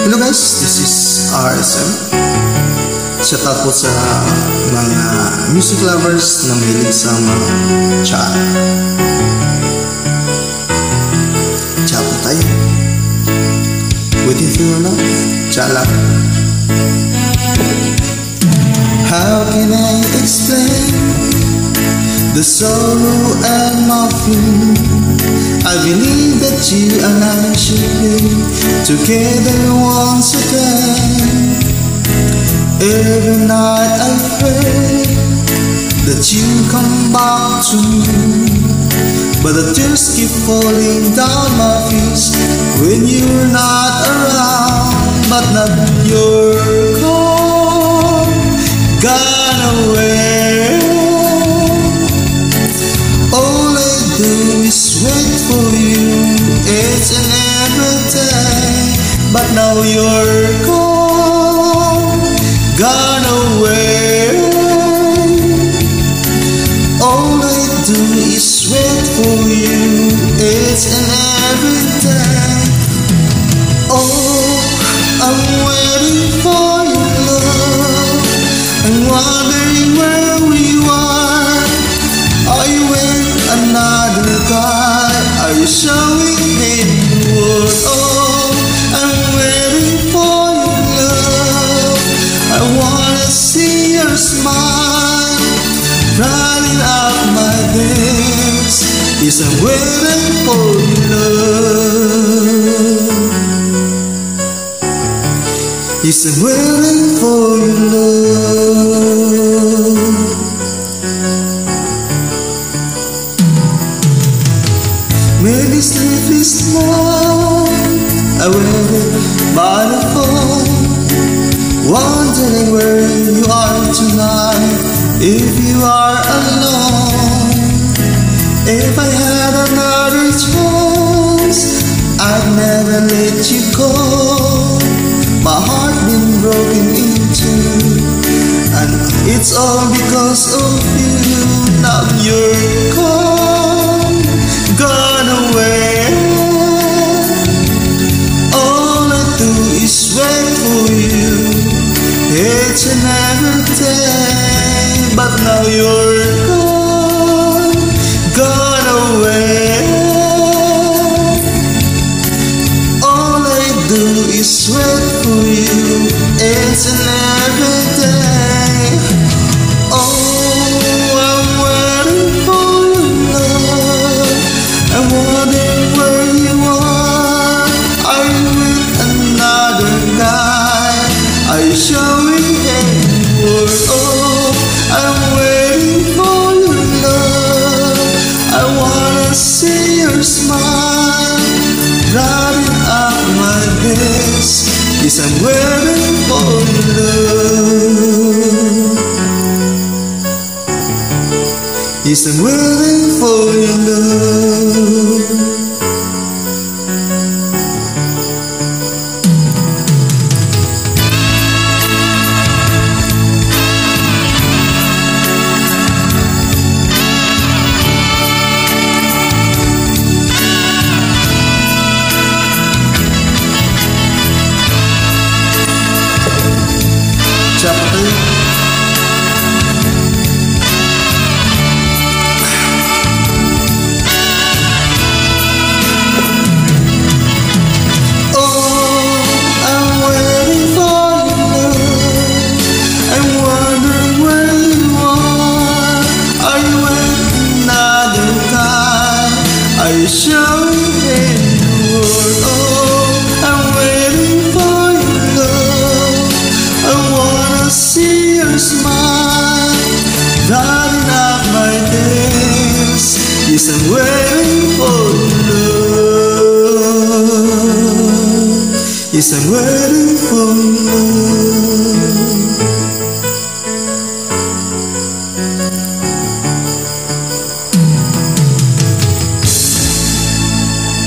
Hello guys, this is RSM. Shout out po sa mga music lovers na mahilig sa mga cha. Cha po tayo. Waiting for your love, cha love. How can I explain the sorrow and my fear? I believe that you and I should be together once again. Every night I pray that you come back to me, but the tears keep falling down my face when you're not around. But not you're gone away. All I do is wait for you each and every day, but now you're gone away. All I do is wait for you each and every day. Oh, I'm waiting for your love. I'm wondering where we are. Are you with another guy? Are you showing him the world? Oh, I'm waiting for your love. I wanna see your smile running up my veins. Yes, I'm waiting for your love. Yes, I'm waiting for your love. Many sleepless nights I waited by the phone, wondering where you are tonight. If you are alone, if I had another chance, I'd never let you go. My heart been broken in two, and it's all because of you. Now you're gone away. All I do is wait for you each and every day, but now you're gone away. All I do is wait for you each and every day. Oh, I'm waiting for your love. I'm wondering where you are. Are you with another guy? Are you showing him the world? Oh, I'm waiting for your love. I wanna see your smile running up my veins. Yes, I'm waiting for your love. Yes, I'm waiting for your love. Are you showing him the world? Oh, I'm waiting for your love. I wanna see your smile running up my days. Yes, I'm waiting for your love. Yes, I'm waiting for your love.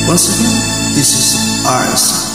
Once again, this is ours.